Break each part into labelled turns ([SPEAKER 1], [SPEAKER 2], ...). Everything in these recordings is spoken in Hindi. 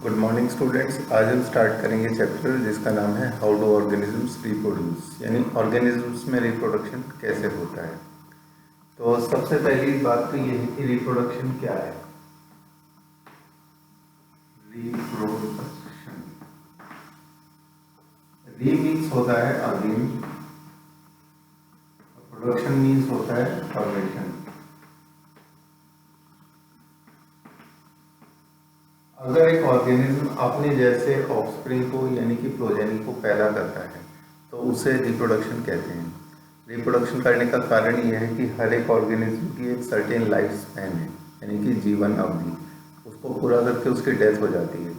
[SPEAKER 1] Good morning students. आज हम स्टार्ट करेंगे चैप्टर जिसका नाम है हाउ डू ऑर्गेनिजम्स रिप्रोड्यूस, यानी ऑर्गेनिजम्स में रिप्रोडक्शन कैसे होता है। तो सबसे पहली बात तो ये है कि रिप्रोडक्शन क्या है। रिप्रोडक्शन, री मीन्स होता है अगेन, प्रोडक्शन मीन्स होता है फॉर्मेशन। अगर एक ऑर्गेनिज्म अपने जैसे ऑफस्प्रिंग को यानी कि प्रोजेनी को पैदा करता है तो उसे रिप्रोडक्शन कहते हैं। रिप्रोडक्शन करने का कारण यह है कि हर एक ऑर्गेनिज्म की एक सर्टेन लाइफ स्पैन है, यानी कि जीवन अवधि, उसको पूरा करके उसकी डेथ हो जाती है।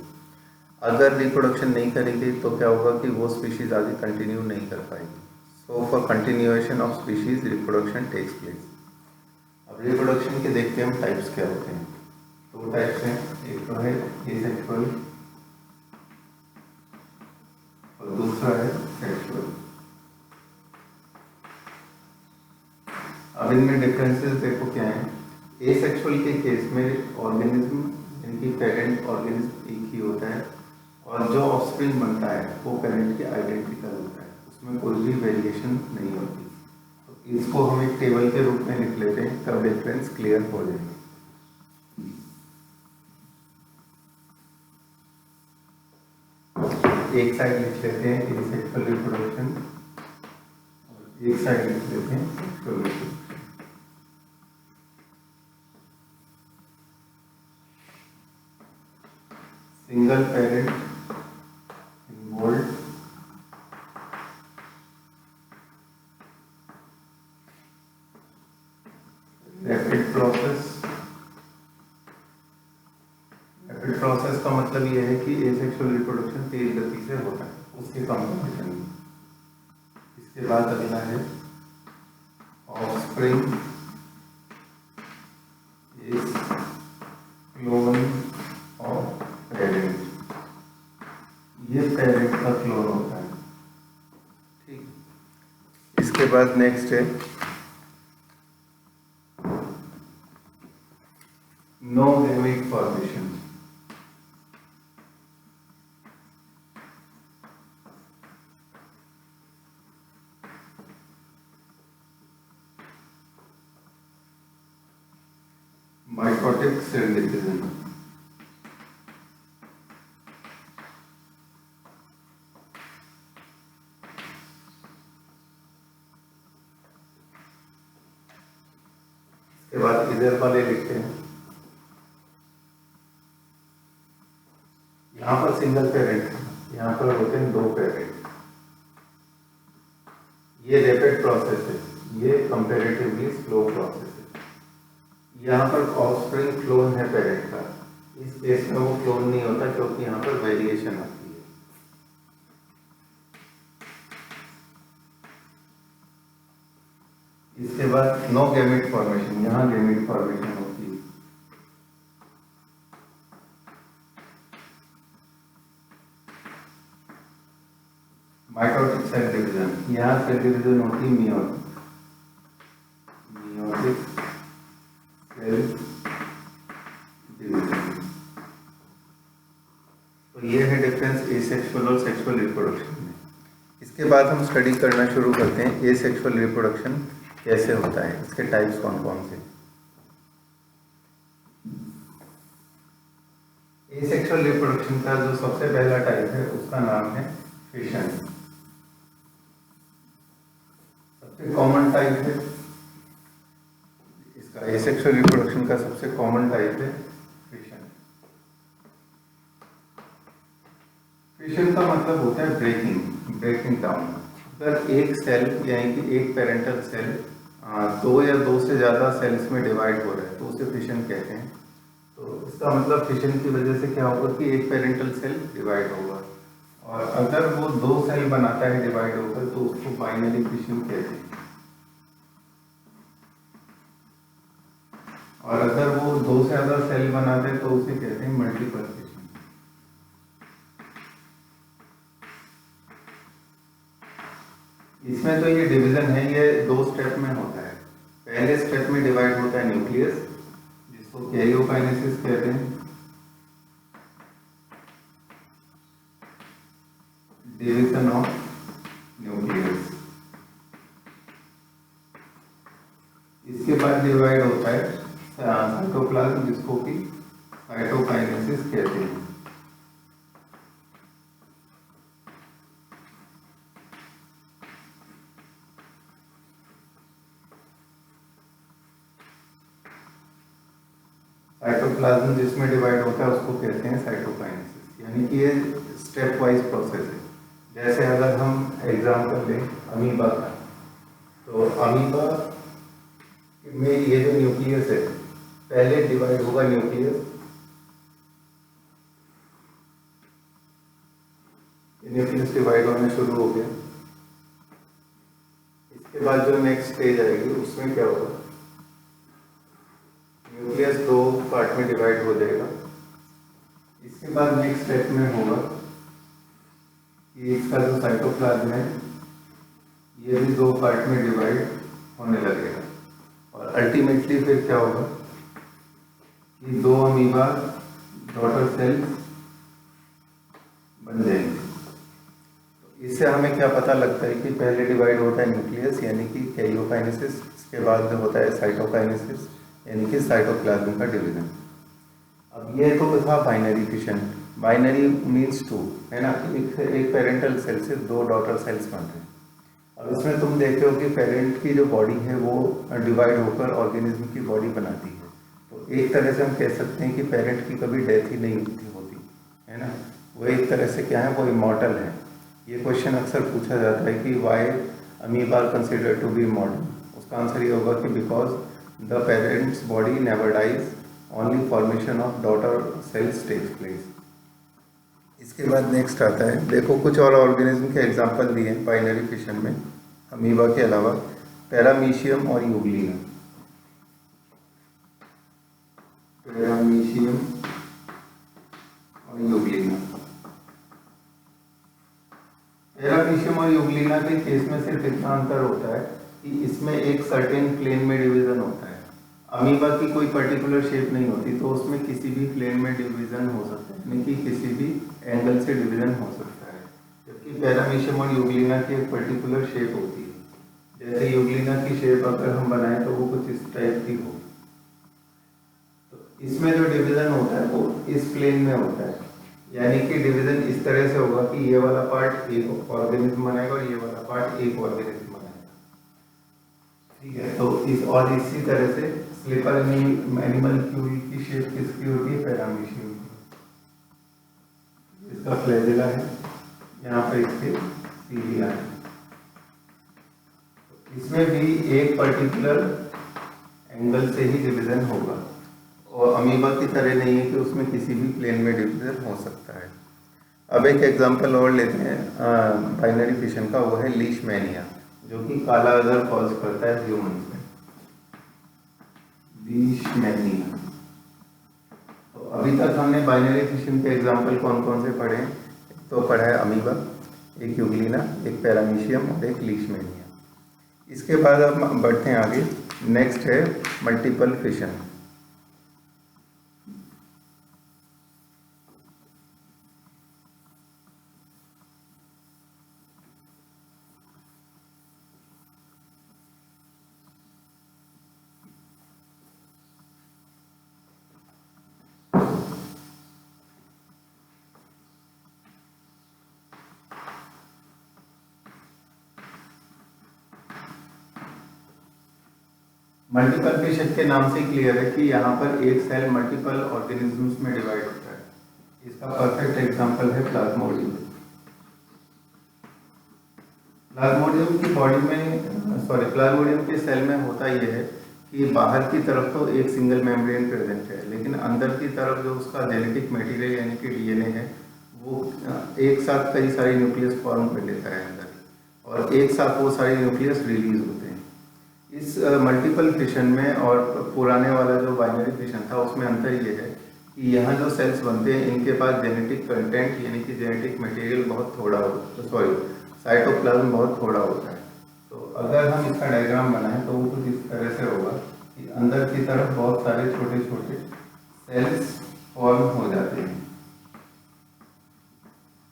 [SPEAKER 1] अगर रिप्रोडक्शन नहीं करेगी तो क्या होगा कि वो स्पीशीज आगे कंटिन्यू नहीं कर पाएगी। So for continuation of species reproduction takes place. अब रिप्रोडक्शन के देखते हैं हम टाइप्स क्या होते हैं। दो टाइप्स हैं, एक तो है एसेक्सुअल और दूसरा है सेक्सुअल। अब इनमें डिफरेंसेस देखो क्या है। एसेक्सुअल के केस में ऑर्गेनिज्म इनकी पेरेंट ऑर्गेनिज्म एक ही होता है और जो ऑफस्प्रिंग बनता है वो पेरेंट के आइडेंटिकल होता है, उसमें कोई भी वेरिएशन नहीं होती। तो इसको हम एक टेबल के रूप में लिख लेते हैं, तब डिफरेंस क्लियर हो जाएगा। एक साइड लिख लेते हैं एसेक्सुअल रिप्रोडक्शन और एक साइड लिख लेते हैं sexual reproduction. Single parent involve, rapid process. Rapid process का मतलब यह है कि एसेक्सुअल रिप्रोडक्शन तेज गति से होता है उसके कंपैरिजन में। इसके बाद अगला है offspring is clone of parent, ये पेरेंट का क्लोन होता है। ठीक, इसके बाद नेक्स्ट है no gamete formation. Mitotic cell division. इसके बाद इधर वाले लिखते हैं, यहाँ पर सिंगल पेरेंट, यहाँ पर होते हैं दो पेरेंट। ये रैपिड प्रोसेस है, ये कंपैरेटिवली स्लो प्रोसेस है। यहाँ पर ऑफस्प्रिंग क्लोन है पेरेंट का, इस केस में वो क्लोन नहीं होता क्योंकि यहाँ पर वेरिएशन आती है। इसके बाद नो गैमेट फॉर्मेशन, यहाँ गैमेट फॉर्मेशन होती है। माइटोटिक सेल डिवीजन, यहाँ सेल डिवीजन होती है मियोटिक सेल डिवीजन। तो ये है डिफरेंस एसेक्सुअल और सेक्सुअल रिप्रोडक्शन में। इसके बाद हम स्टडी करना शुरू करते हैं एसेक्सुअल रिप्रोडक्शन कैसे होता है, इसके टाइप्स कौन कौन से। एसेक्सुअल रिप्रोडक्शन का जो सबसे पहला टाइप है उसका नाम है फिशन। सबसे कॉमन टाइप है इसका, एसेक्सुअल रिप्रोडक्शन का सबसे कॉमन टाइप है फिशन। फिशन का मतलब होता है ब्रेकिंग डाउन। अगर एक सेल यानी कि एक पेरेंटल सेल दो या दो से ज़्यादा सेल्स में डिवाइड हो रहा है तो उसे फिशन कहते हैं। तो इसका मतलब फिशन की वजह से क्या होगा कि एक पेरेंटल सेल डिवाइड होगा, और अगर वो दो सेल बनाता है डिवाइड होकर तो उसको बाइनरी फिशन कहते हैं। और अगर वो दो से ज़्यादा सेल बनाते हैं तो उसे कहते हैं मल्टीपल फिशन। इसमें तो ये डिवीजन है, ये दो स्टेप में होता है। पहले स्टेप में डिवाइड होता है न्यूक्लियस जिसको कैरियोकाइनेसिस कहते हैं, डिवीजन ऑफ न्यूक्लियस। इसके बाद डिवाइड होता है साइटोप्लाज्म, जिसको कि साइटोकाइनेसिस कहते हैं। साइटोप्लाज्म जिसमें डिवाइड होता है उसको कहते हैं साइटोकाइनेसिस, यानी कि ये स्टेप वाइज प्रोसेस है। जैसे अगर हम एग्जांपल लें अमीबा का, तो अमीबा में ये जो न्यूक्लियस है, पहले डिवाइड होगा न्यूक्लियस, न्यूक्लियस डिवाइड होना शुरू हो गया। इसके बाद जो नेक्स्ट स्टेज आएगी उसमें क्या होगा, न्यूक्लियस दो पार्ट में डिवाइड हो जाएगा। इसके बाद नेक्स्ट स्टेप में होगा कि इसका जो साइटोप्लाज्म है ये भी दो पार्ट में डिवाइड होने लगेगा, और अल्टीमेटली फिर क्या होगा कि दो अमीबा डॉटर सेल्स बन जाएंगे। तो इससे हमें क्या पता लगता है कि पहले डिवाइड होता है न्यूक्लियस यानी कि कैरियोकाइनेसिस, इसके बाद होता है साइटोकाइनेसिस यानी कि साइटोप्लाज्म का डिवीजन। अब ये तो था binary fission. Binary means two, है ना, एक पेरेंटल सेल से दो डॉटर सेल्स बन रहे हैं। अब इसमें तुम देखते हो कि पेरेंट की जो बॉडी है वो डिवाइड होकर ऑर्गेनिज्म की बॉडी बनाती है। तो एक तरह से हम कह सकते हैं कि पेरेंट की कभी डेथ ही नहीं होती, है ना, वो एक तरह से क्या है, वो इमॉर्टल है। ये क्वेश्चन अक्सर पूछा जाता है कि why amoeba are considered to be immortal. उसका आंसर ये होगा कि because the parents body never dies, only formation of daughter cells takes place. इसके बाद नेक्स्ट आता है, देखो कुछ और ऑर्गेनिज्म के एग्जांपल दिए हैं बाइनरी फिशन में अमीबा के अलावा, पैरामीशियम और यूग्लिना। पैरामीशियम और यूग्लिना, पैरामीशियम और यूग्लिना के केस में सिर्फ इतना अंतर होता है कि इसमें एक सर्टेन प्लेन में डिवीजन होता है। अमीबा की कोई पर्टिकुलर शेप नहीं होती, तो उसमें किसी भी प्लेन में डिवीजन हो सकता है, यानी कि किसी भी एंगल से डिवीजन हो सकता है। जबकि पैरामीशियम और यूग्लिना की एक पर्टिकुलर शेप होती है। जैसे यूग्लिना की शेप अगर हम बनाएं तो वो कुछ इस टाइप की हो। तो इसमें जो डिवीजन होता है वो इस प्लेन में होता है, यानी कि डिवीजन इस तरह से होगा कि ये वाला पार्ट एक ऑर्गेनिज्म बनाएगा और ये वाला पार्ट एक ऑर्गेनिज्म बनाएगा, ठीक है। तो और इसी तरह से स्लीपर एनिमल की शेप किसकी होती है, पैरामीशियम की। इसका फ्लैजिला है, यहाँ पे इसके सीलिया है। इसमें भी एक पर्टिकुलर एंगल से ही डिवीजन होगा, और अमीबा की तरह नहीं है कि उसमें किसी भी प्लेन में डिवीजन हो सकता है। अब एक एग्जांपल और लेते हैं बाइनरी फिशन का, वो है लीशमैनिया, जो कि काला अजहर कॉज करता है ह्यूमन में। लीशमैनिया। तो अभी तक हमने बाइनरी फिशन के एग्जांपल कौन कौन से पढ़े हैं, तो पढ़ा है अमीबा, एक यूग्लिना, एक पैरामीशियम और एक लीशमैनिया। इसके बाद अब बढ़ते हैं आगे, नेक्स्ट है मल्टीपल फिशन। मल्टीपल फिशन के नाम से क्लियर है कि यहाँ पर एक सेल मल्टीपल ऑर्गेनिजम्स में डिवाइड होता है। इसका परफेक्ट एग्जांपल है प्लाज्मोडियम। प्लाज्मोडियम की बॉडी में प्लाज्मोडियम के सेल में होता यह है कि बाहर की तरफ तो एक सिंगल मेम्ब्रेन प्रेजेंट है, लेकिन अंदर की तरफ जो उसका जेनेटिक मटेरियल यानी कि डीएनए है वो एक साथ कई सारे न्यूक्लियस फॉर्म कर लेता है अंदर, और एक साथ वो सारे न्यूक्लियस रिलीज होते हैं। इस मल्टीपल फिशन में और पुराने वाला जो बाइनरी फिशन था उसमें अंतर ये है कि यहाँ जो सेल्स बनते हैं इनके पास जेनेटिक कंटेंट यानी कि जेनेटिक मटेरियल बहुत थोड़ा होता है, साइटोप्लाज्म बहुत थोड़ा होता है। तो अगर हम इसका डायग्राम बनाएं तो वो कुछ इस तरह से होगा कि अंदर की तरफ बहुत सारे छोटे छोटे सेल्स फॉर्म हो जाते हैं।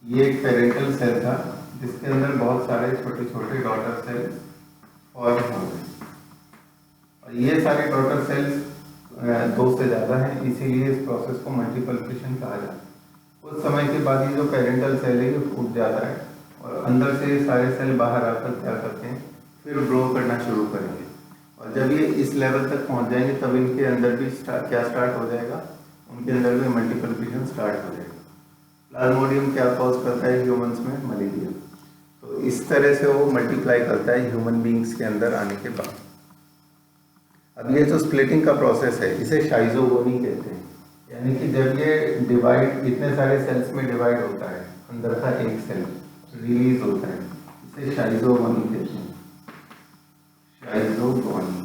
[SPEAKER 1] ये एक पेरेंटल सेल था जिसके अंदर बहुत सारे छोटे छोटे डॉटर सेल्स फॉर्म होंगे, और ये सारे डॉटर सेल्स दो से ज़्यादा हैं, इसीलिए इस प्रोसेस को मल्टीप्लिकेशन कहा जाता है। कुछ समय के बाद ये जो पेरेंटल सेल है ये फूट जाता है और अंदर से ये सारे सेल बाहर आकर क्या करते हैं, फिर ग्रो करना शुरू करेंगे, और जब ये इस लेवल तक पहुंच जाएंगे तब इनके अंदर भी क्या स्टार्ट हो जाएगा, उनके अंदर भी मल्टीप्लिकेशन स्टार्ट हो जाएगा। प्लाज्मोडियम क्या कॉज करता है ह्यूमंस में, मलेरिया। तो इस तरह से वो मल्टीप्लाई करता है ह्यूमन बींग्स के अंदर आने के बाद। अब ये जो स्प्लिटिंग का प्रोसेस है इसे शाइजोगोनी कहते हैं, यानी कि जब ये डिवाइड इतने सारे सेल्स में डिवाइड होता है, अंदर का एक सेल रिलीज होता है, इसे शाइजोगोनी कहते हैं। शाइजोगोनी,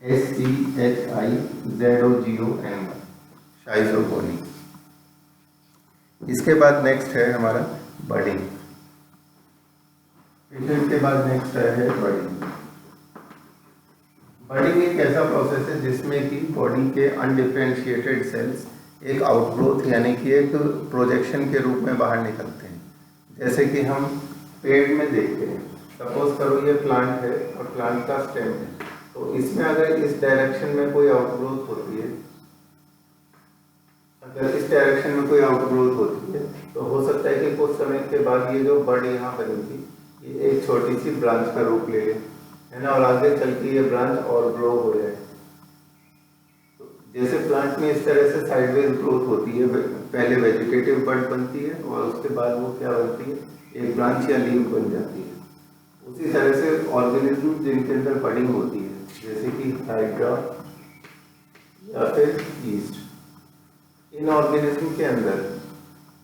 [SPEAKER 1] SCHIZOGONY, शाइजोगोनी। इसके बाद नेक्स्ट है हमारा बडिंग। इसके बाद नेक्स्ट है बडिंग। बडिंग एक ऐसा प्रोसेस है जिसमें कि बॉडी के अनडिफरेंशिएटेड सेल्स एक आउटग्रोथ यानी कि एक प्रोजेक्शन के रूप में बाहर निकलते हैं। जैसे कि हम पेड़ में देखते हैं, सपोज करो ये प्लांट है और प्लांट का स्टेम है, तो इसमें अगर इस डायरेक्शन में कोई आउटग्रोथ होती है, अगर इस डायरेक्शन में कोई आउटग्रोथ होती है तो हो सकता है कि कुछ समय के बाद ये जो बड यहाँ बनी थी ये एक छोटी सी ब्रांच का रूप ले ले, है ना, और आगे चल के ये ब्रांच और ग्रो हो जाए। तो जैसे प्लांट में इस तरह से साइडवेज ग्रोथ होती है, पहले वेजिटेटिव बड बनती है और उसके बाद वो क्या बनती है, एक ब्रांच या लीव बन जाती है। उसी तरह से ऑर्गेनिज्म जिनके अंदर बडिंग होती है, जैसे कि हाइड्रा या फिर यीस्ट, इन ऑर्गेनिज्म के अंदर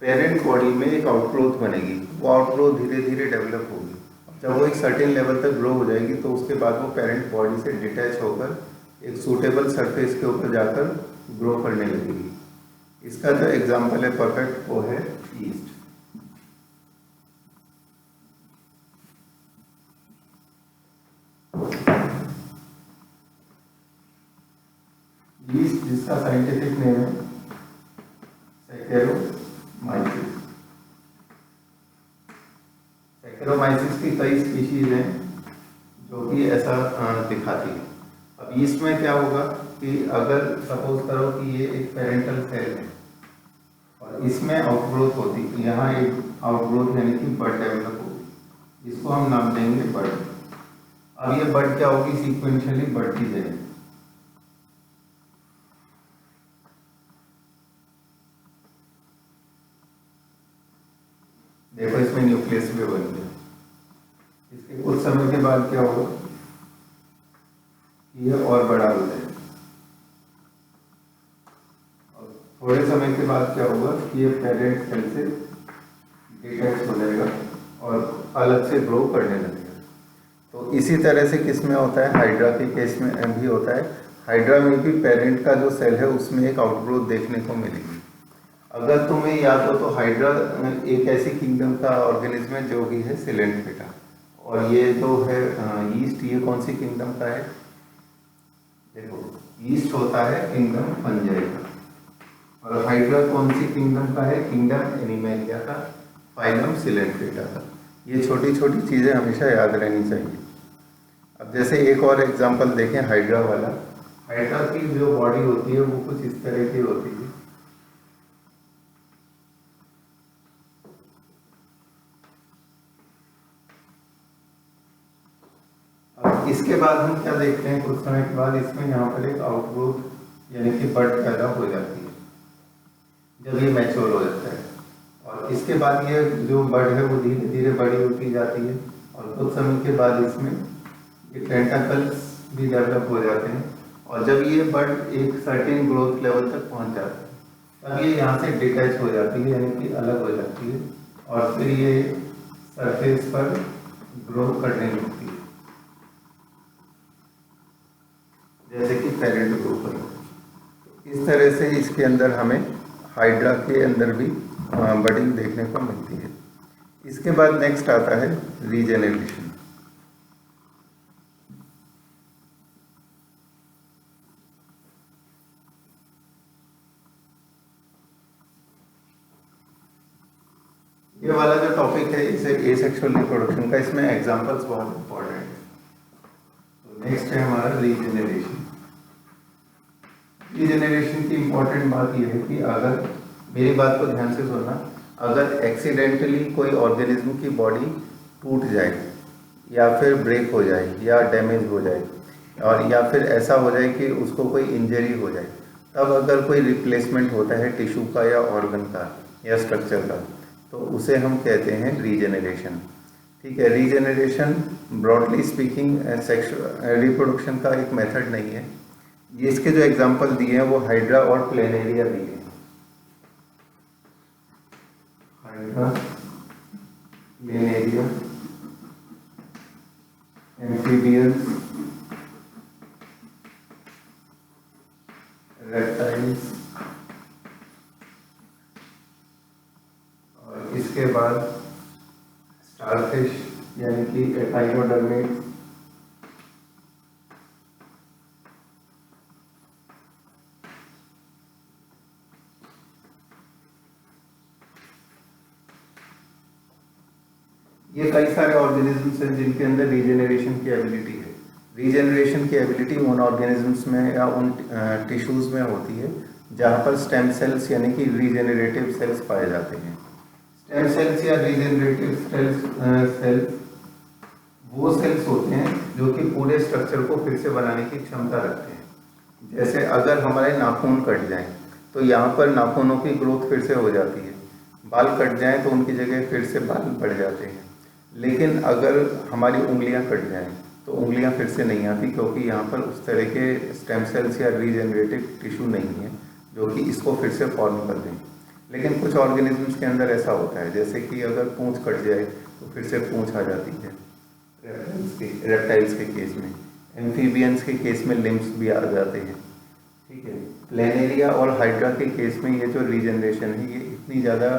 [SPEAKER 1] पेरेंट बॉडी में एक आउटग्रोथ बनेगी। वो आउटग्रोथ धीरे धीरे डेवलप होगी। जब वो एक सर्टेन लेवल तक ग्रो हो जाएगी तो उसके बाद वो पेरेंट बॉडी से डिटैच होकर एक सूटेबल सरफेस के ऊपर जाकर ग्रो करने लगेगी। इसका जो एग्जाम्पल है परफेक्ट वो है यीस्ट। यीस्ट जिसका साइंटिफिक नेम है सैकेरोमाइसिस। सैकेरोमाइसिस की कई स्पीशीज हैं जो कि ऐसा दिखाती है। अब यीस्ट में क्या होगा कि अगर सपोज करो कि ये एक पेरेंटल सेल है और इसमें आउटग्रोथ होती है, यहाँ एक आउटग्रोथ यानी कि बड डेवलप होगी, इसको हम नाम देंगे बड। अब ये बड क्या होगी, सीक्वेंशियली बढ़ती जाएगी। देखो इसमें न्यूक्लियस भी बन गया। इसके कुछ समय के बाद क्या होगा, ये और बड़ा हो जाएगा, और थोड़े समय के बाद क्या होगा कि ये पेरेंट सेल से डिटैच हो जाएगा और अलग से ग्रो करने लगेगा। तो इसी तरह से किस में होता है, हाइड्रा के केस में भी होता है। हाइड्रा में भी पेरेंट का जो सेल है उसमें एक आउटग्रोथ देखने को मिलेगी। अगर तुम्हें याद हो तो हाइड्रा एक ऐसी किंगडम का ऑर्गेनिज्म है जो कि है सिलेंट्रेटा, और ये जो है यीस्ट, ये कौन सी किंगडम का है, देखो यीस्ट होता है किंगडम फंजाई का, और हाइड्रा कौन सी किंगडम का है, किंगडम एनिमेलिया का, फाइलम सिलेंट्रेटा का। ये छोटी छोटी चीज़ें हमेशा याद रहनी चाहिए। अब जैसे एक और एग्जांपल देखें हाइड्रा वाला। हाइड्रा की जो बॉडी होती है वो कुछ इस तरह की होती है। अब इसके बाद हम क्या देखते हैं, कुछ समय के बाद इसमें यहाँ पर एक आउटग्रोथ यानी कि बड पैदा हो जाती है जब ये मैच्योर हो जाता है, और इसके बाद ये जो बड है वो धीरे धीरे बड़ी होती जाती है, और कुछ समय के बाद इसमें ये टेंटाकल्स भी डेवलप हो जाते हैं, और जब ये बड एक सर्टेन ग्रोथ लेवल तक पहुंच जाता है तब ये यहाँ से डिटैच हो जाती है यानी कि अलग हो जाती है, और फिर ये सरफेस पर ग्रो करने लगती है जैसे कि पेरेंट ग्रो कर। इस तरह से इसके अंदर हमें हाइड्रा के अंदर भी बडिंग देखने को मिलती है। इसके बाद नेक्स्ट आता है रीजेनरेशन। ये वाला जो टॉपिक है इसे एसेक्सुअल रिप्रोडक्शन का, इसमें एग्जांपल्स बहुत इंपॉर्टेंट है। तो नेक्स्ट है हमारा रीजेनरेशन। रीजेनरेशन की इंपॉर्टेंट बात यह है कि अगर मेरी बात को ध्यान से सुनना, अगर एक्सीडेंटली कोई ऑर्गेनिज्म की बॉडी टूट जाए या फिर ब्रेक हो जाए या डैमेज हो जाए और या फिर ऐसा हो जाए कि उसको कोई इंजरी हो जाए, तब अगर कोई रिप्लेसमेंट होता है टिश्यू का या ऑर्गन का या स्ट्रक्चर का, तो उसे हम कहते हैं रीजेनरेशन। ठीक है, रीजेनरेशन ब्रॉडली स्पीकिंग रिप्रोडक्शन का एक मेथड नहीं है। ये इसके जो एग्जांपल दिए हैं वो हाइड्रा और प्लेनेरिया दिए हैं। हाइड्रा, प्लेनेरिया, एम्फीबियंस, रेप्टाइल्स, और इसके बाद स्टारफिश यानी कि एटाइनोडर्मेट, ये कई सारे ऑर्गेनिजम्स हैं जिनके अंदर रीजेनरेशन की एबिलिटी है। रीजेनरेशन की एबिलिटी उन ऑर्गेनिजम्स में या उन टिश्यूज में होती है जहाँ पर स्टेम सेल्स यानी कि रीजेनरेटिव सेल्स पाए जाते हैं। स्टेम सेल्स या रीजेनरेटिव सेल्स वो सेल्स होते हैं जो कि पूरे स्ट्रक्चर को फिर से बनाने की क्षमता रखते हैं। जैसे अगर हमारे नाखून कट जाएं तो यहाँ पर नाखूनों की ग्रोथ फिर से हो जाती है, बाल कट जाएं तो उनकी जगह फिर से बाल बढ़ जाते हैं। लेकिन अगर हमारी उंगलियां कट जाएं तो उंगलियां फिर से नहीं आती, क्योंकि यहाँ पर उस तरह के स्टेम सेल्स या रीजेनरेटिव टिश्यू नहीं है जो कि इसको फिर से फॉर्म कर दें। लेकिन कुछ ऑर्गेनिजम्स के अंदर ऐसा होता है, जैसे कि अगर पूंछ कट जाए तो फिर से पूंछ आ जाती है रेप्टाइल्स के केस में, एम्फीबियंस के केस में लिम्स भी आ जाते हैं। ठीक है, प्लेनेरिया और हाइड्रा के केस में ये जो रीजनरेशन है ये इतनी ज़्यादा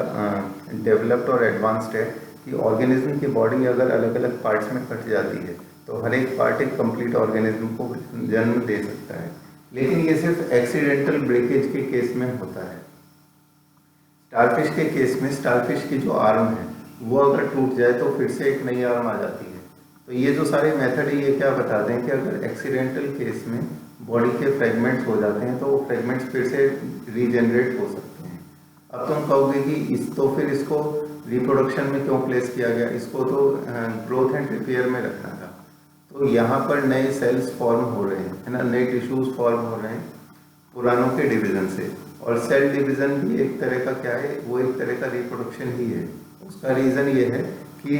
[SPEAKER 1] डेवलप्ड और एडवांस्ड है कि ऑर्गेनिज्म की बॉडी अगर अलग अलग पार्ट्स में कट जाती है तो हर एक पार्ट एक कंप्लीट ऑर्गेनिज्म को जन्म दे सकता है। लेकिन ये सिर्फ एक्सीडेंटल ब्रेकेज के केस में होता है। स्टारफिश के केस में स्टारफिश की जो आर्म है वो अगर टूट जाए तो फिर से एक नई आर्म आ जाती है। तो ये जो सारे मेथड है ये क्या बताते हैं कि अगर एक्सीडेंटल केस में बॉडी के फ्रेगमेंट्स हो जाते हैं तो वो फ्रेगमेंट्स फिर से रीजनरेट हो सकते हैं। अब तुम कहोगे कि फिर इसको रिप्रोडक्शन में क्यों प्लेस किया गया, इसको तो ग्रोथ एंड रिपेयर में रखना था। तो यहाँ पर नए सेल्स फॉर्म हो रहे हैं, है ना, नए टिश्यूज फॉर्म हो रहे हैं पुरानों के डिवीजन से। और सेल डिवीजन भी एक तरह का क्या है, वो एक तरह का रिप्रोडक्शन ही है। उसका रीज़न ये है कि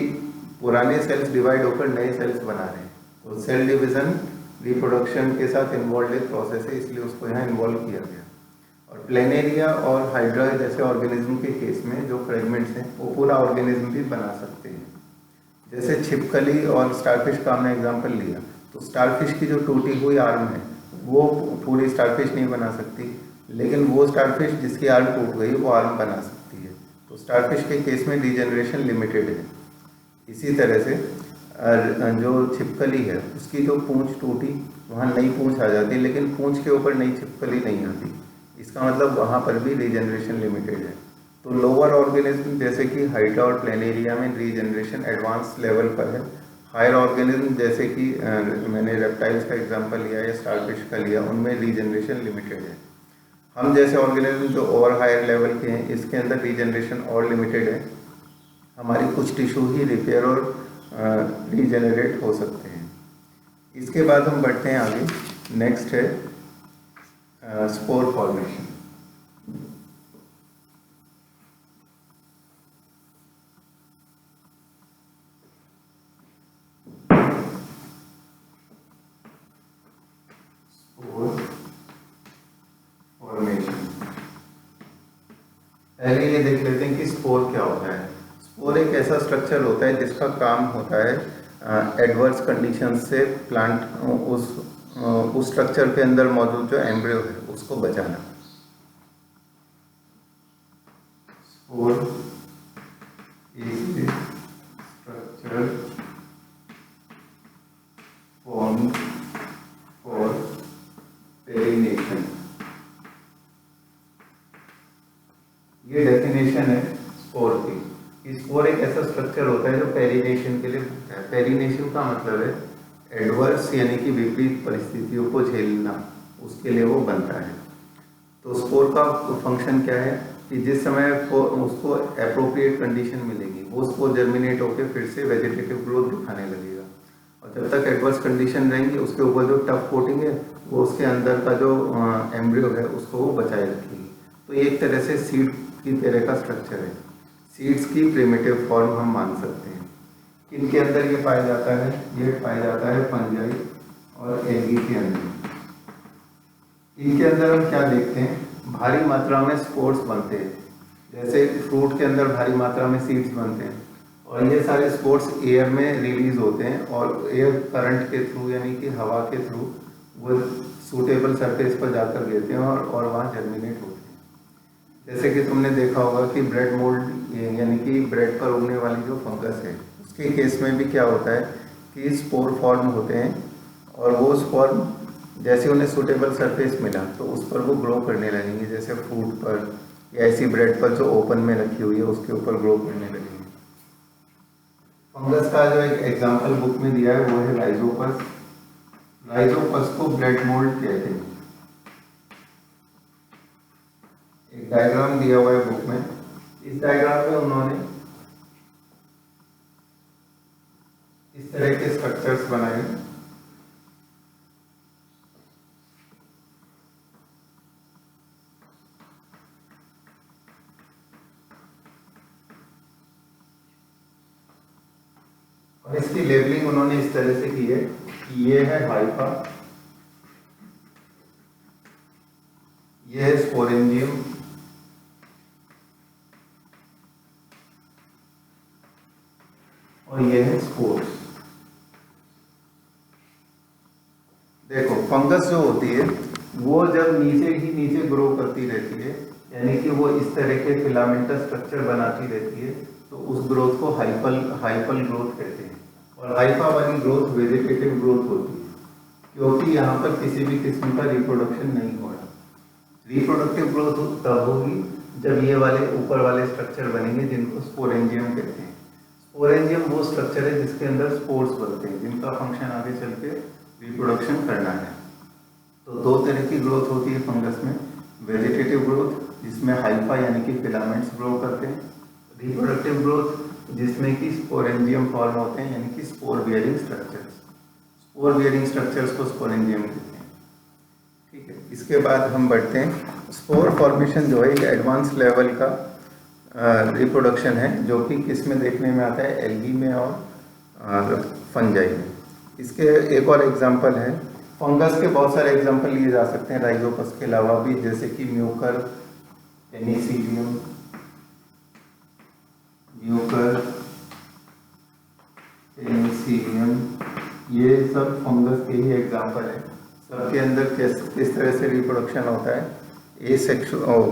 [SPEAKER 1] पुराने सेल्स डिवाइड होकर नए सेल्स बना रहे हैं। तो सेल डिवीजन रिप्रोडक्शन के साथ इन्वॉल्व एक प्रोसेस है, इसलिए उसको यहाँ इन्वॉल्व किया गया। और प्लेनेरिया और हाइड्रा जैसे ऑर्गेनिज्म के केस में जो फ्रेगमेंट्स हैं वो पूरा ऑर्गेनिज्म भी बना सकते हैं। जैसे छिपकली और स्टारफिश का हमने एग्जांपल लिया, तो स्टारफिश की जो टूटी हुई आर्म है वो पूरी स्टारफिश नहीं बना सकती, लेकिन वो स्टारफिश जिसकी आर्म टूट गई वो आर्म बना सकती है। तो स्टारफिश के केस में रीजनरेशन लिमिटेड है। इसी तरह से जो छिपकली है उसकी जो पूंछ टूटी वहाँ नई पूंछ आ जाती है, लेकिन पूंछ के ऊपर नई छिपकली नहीं आती। इसका मतलब वहाँ पर भी रीजनरेशन लिमिटेड है। तो लोअर ऑर्गेनिज्म जैसे कि हाइड्रा और प्लेनेरिया में रीजनरेशन एडवांस लेवल पर है। हायर ऑर्गेनिज्म जैसे कि मैंने रेप्टाइल्स का एग्जांपल लिया या स्टारफिश का लिया, उनमें रीजनरेशन लिमिटेड है। हम जैसे ऑर्गेनिज्म जो और हायर लेवल के हैं इसके अंदर रीजनरेशन और लिमिटेड है। हमारी कुछ टिश्यू ही रिपेयर और रीजनरेट हो सकते हैं। इसके बाद हम बढ़ते हैं आगे। नेक्स्ट है स्पोर फॉर्मेशन। पहले ये देख लेते हैं कि स्पोर क्या होता है। स्पोर एक ऐसा स्ट्रक्चर होता है जिसका काम होता है एडवर्स कंडीशन से प्लांट उस स्ट्रक्चर के अंदर मौजूद जो एम्ब्रियो है उसको बचाना। Spore is structure form for perennation. ये डेफिनेशन है स्पोर की। स्पोर एक ऐसा स्ट्रक्चर होता है जो पेरिनेशन के लिए बनता है। पेरिनेशन का मतलब है एडवर्स यानी कि विपरीत परिस्थितियों को झेलना, उसके लिए वो बनता है। तो स्पोर का फंक्शन क्या है कि जिस समय उसको अप्रोप्रिएट कंडीशन मिलेगी वो स्पोर जर्मिनेट होकर फिर से वेजिटेटिव ग्रोथ दिखाने लगेगा, और जब तक एडवर्स कंडीशन रहेंगी उसके ऊपर जो टफ कोटिंग है वो उसके अंदर का जो एम्ब्रियो है उसको वो बचाए रखेगी। तो ये एक तरह से सीड की तरह का स्ट्रक्चर है, सीड्स की प्रिमिटिव फॉर्म हम मान सकते हैं। इनके अंदर ये पाया जाता है, ये पाया जाता है फंजाई और एल्गी के अंदर। इनके अंदर हम क्या देखते हैं, भारी मात्रा में स्पोर्स बनते हैं, जैसे फ्रूट के अंदर भारी मात्रा में सीड्स बनते हैं, और ये सारे स्पोर्स एयर में रिलीज होते हैं और एयर करंट के थ्रू यानी कि हवा के थ्रू वो सूटेबल सरफेस पर जाकर गिरते हैं और वहाँ जर्मिनेट होते हैं। जैसे कि तुमने देखा होगा कि ब्रेड मोल्ड यानी कि ब्रेड पर उगने वाली जो फंगस है उसके केस में भी क्या होता है कि स्पोर फॉर्म होते हैं, और वो स्पोर जैसे उन्हें सूटेबल सरफेस मिला तो उस पर वो ग्रो करने लगेंगे, जैसे फ्रूट पर या ऐसी ब्रेड पर जो ओपन में रखी हुई है उसके ऊपर ग्रो करने लगेंगे। फंगस का जो एक एग्जांपल बुक में दिया है वो है राइजोपस। राइजोपस को ब्रेड मोल्ड कहते हैं। एक डायग्राम दिया हुआ है बुक में, इस डायग्राम में उन्होंने इस तरह के स्ट्रक्चर्स बनाए। और इसकी लेबलिंग उन्होंने इस तरह से की है कि ये है हाइफा, ये है स्पोरेंजियम, और ये है स्पोर्स। देखो फंगस जो होती है वो जब नीचे ही नीचे ग्रो करती रहती है, यानी कि वो इस तरह के फिलामेंटस स्ट्रक्चर बनाती रहती है, तो उस ग्रोथ को हाइपल ग्रोथ कहते हैं। और हाइफा वाली ग्रोथ वेजिटेटिव ग्रोथ होती है, क्योंकि यहाँ पर किसी भी किस्म का रिप्रोडक्शन नहीं हो रहा। रिप्रोडक्टिव ग्रोथ तब होगी जब ये वाले ऊपर वाले स्ट्रक्चर बनेंगे जिनको स्पोरेंजियम कहते हैं। स्पोरेंजियम वो स्ट्रक्चर है जिसके अंदर स्पोर्स बनते हैं, जिनका फंक्शन आगे चल के रिप्रोडक्शन करना है। तो दो तरह की ग्रोथ होती है फंगस में, वेजिटेटिव ग्रोथ जिसमें हाइफा यानी कि फिलामेंट्स ग्रो करते हैं, रिप्रोडक्टिव ग्रोथ जिसमें कि स्पोरेंजियम फॉर्म होते हैं यानी कि spore bearing structures. Spore bearing structures को स्पोरेंजियम कहते हैं। ठीक है, इसके बाद हम बढ़ते हैं। स्पोर फॉर्मेशन जो है एक एडवांस लेवल का रिप्रोडक्शन है, जो कि किस में देखने में आता है, एल्गी में और फंजाई में। इसके एक और एग्जांपल है, फंगस के बहुत सारे एग्जांपल लिए जा सकते हैं राइजोपस के अलावा भी, जैसे कि म्यूकर, पेनिसिलियम, पेनिसिलियम, ये सब फंगस के ही एग्जांपल है। सबके अंदर किस तरह से रिप्रोडक्शन होता है, एसेक्सुअल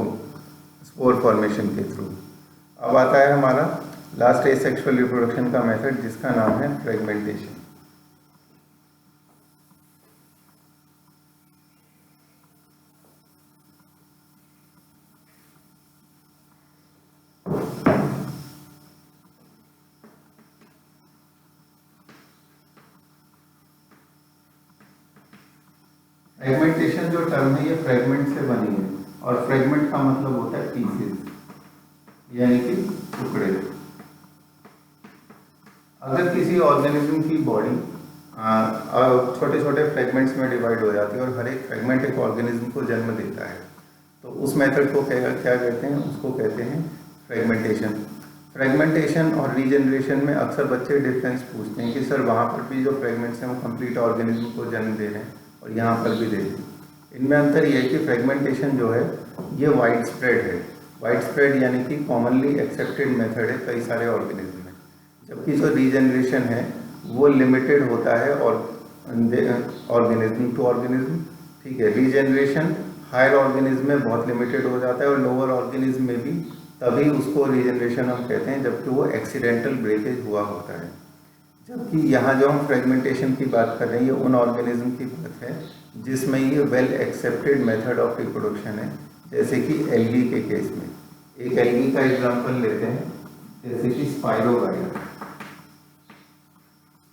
[SPEAKER 1] स्पोर फॉर्मेशन के थ्रू। अब आता है हमारा लास्ट एसेक्सुअल रिप्रोडक्शन का मेथड, जिसका नाम है फ्रेगमेंटेशन। फ्रेगमेंटेशन जो टर्म है ये फ्रेगमेंट से बनी है, और फ्रेगमेंट का मतलब होता है पीसेस यानी कि टुकड़े। अगर किसी ऑर्गेनिज्म की बॉडी छोटे छोटे फ्रेगमेंट्स में डिवाइड हो जाती है और हर एक फ्रेगमेंट एक ऑर्गेनिज्म को जन्म देता है, तो उस मेथड को क्या कहते हैं, उसको कहते हैं फ्रेगमेंटेशन। फ्रेगमेंटेशन और रीजनरेशन में अक्सर बच्चे डिफरेंस पूछते हैं कि सर वहाँ पर भी जो फ्रेगमेंट्स हैं वो कंप्लीट ऑर्गेनिज्म को जन्म दे रहे हैं और यहाँ पर भी दे रहे हैं। इनमें अंतर ये है कि फ्रेगमेंटेशन जो है ये वाइड स्प्रेड है। वाइड स्प्रेड यानी कि कॉमनली एक्सेप्टेड मेथड है कई सारे ऑर्गेनिज्म में, जबकि जो रीजनरेशन है वो लिमिटेड होता है और ऑर्गेनिज्म टू ऑर्गेनिज्म। ठीक है, रीजनरेशन हायर ऑर्गेनिज्म में बहुत लिमिटेड हो जाता है और लोअर ऑर्गेनिज्म में भी तभी उसको रीजनरेशन हम कहते हैं जबकि वो एक्सीडेंटल ब्रेकेज हुआ होता है। जबकि यहाँ जो हम फ्रेगमेंटेशन की बात कर रहे हैं ये उन ऑर्गेनिज्म की बात है जिसमें ये well accepted method of reproduction है, जैसे कि एल्गी के केस में। एक एल्गी का एग्जांपल लेते हैं, जैसे कि स्पाइरोगाइरा।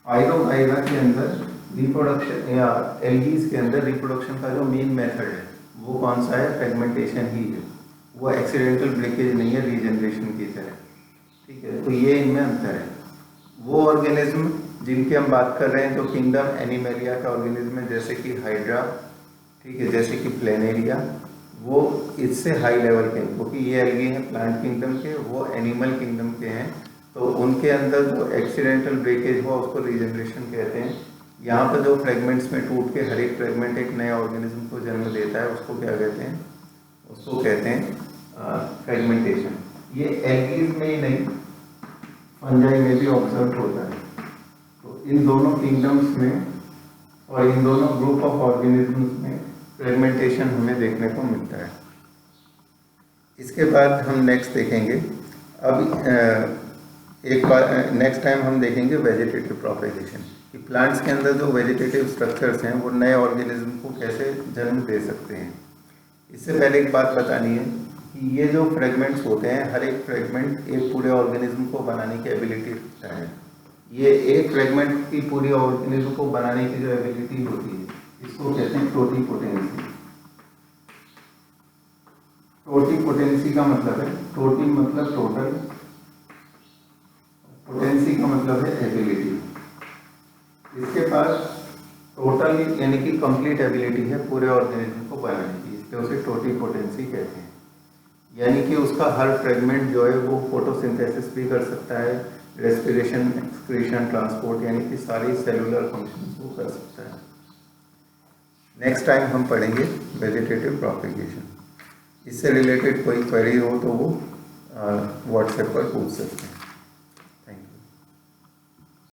[SPEAKER 1] स्पाइरोगाइरा के अंदर रिप्रोडक्शन या एल्गीज के अंदर रिप्रोडक्शन का जो मेन मेथड है वो कौन सा है? फ्रेगमेंटेशन ही है। वो एक्सीडेंटल ब्रेकेज नहीं है रीजनरेशन की तरह, ठीक है। तो ये इनमें अंतर है। वो ऑर्गेनिज्म जिनकी हम बात कर रहे हैं, जो किंगडम एनिमेलिया का ऑर्गेनिज्म है, जैसे कि हाइड्रा, ठीक है, जैसे कि प्लेनेरिया, वो इससे हाई लेवल के हैं, क्योंकि ये एल्गी हैं प्लांट किंगडम के, वो एनिमल किंगडम के हैं। तो उनके अंदर जो एक्सीडेंटल ब्रेकेज हुआ उसको रीजनरेशन कहते हैं। यहाँ पर जो फ्रेगमेंट्स में टूट के हर एक फ्रेगमेंट एक नए ऑर्गेनिज्म को जन्म देता है, उसको क्या कहते हैं? उसको कहते हैं फ्रेगमेंटेशन। ये एल्गीज में ही नहीं, फंजाई में भी ऑब्जर्व होता है। तो इन दोनों किंगडम्स में और इन दोनों ग्रुप ऑफ ऑर्गेनिजम्स में फ्रेगमेंटेशन हमें देखने को मिलता है। इसके बाद हम नेक्स्ट देखेंगे, अब एक बार नेक्स्ट टाइम हम देखेंगे वेजिटेटिव प्रोपेगेशन, कि प्लांट्स के अंदर जो वेजिटेटिव स्ट्रक्चर्स हैं वो नए ऑर्गेनिज्म को कैसे जन्म दे सकते हैं। इससे पहले एक बात बतानी है कि ये जो फ्रेगमेंट्स होते हैं, हर एक फ्रेगमेंट एक पूरे ऑर्गेनिज्म को बनाने की एबिलिटी रखता है। ये एक फ्रेगमेंट की पूरी ऑर्गेनिज्म को बनाने की जो एबिलिटी होती है, इसको कहते हैं टोटीपोटेंसी। टोटीपोटेंसी का मतलब है, टोटी मतलब टोटल, पोटेंसी का मतलब है एबिलिटी। इसके पास टोटल यानी कि कंप्लीट एबिलिटी है पूरे ऑर्गेनिज्म को बनाने की, इसलिए उसे टोटीपोटेंसी कहते हैं। यानी कि उसका हर फ्रेगमेंट जो है वो फोटोसिंथेसिस भी कर सकता है, रेस्पिरेशन, एक्सक्रीशन, ट्रांसपोर्ट, यानी कि सारी सेलुलर फंक्शंस वो कर सकता है। नेक्स्ट टाइम हम पढ़ेंगे वेजिटेटिव प्रोपेगेशन। इससे रिलेटेड कोई क्वेरी हो तो वो व्हाट्सएप पर पूछ सकते हैं।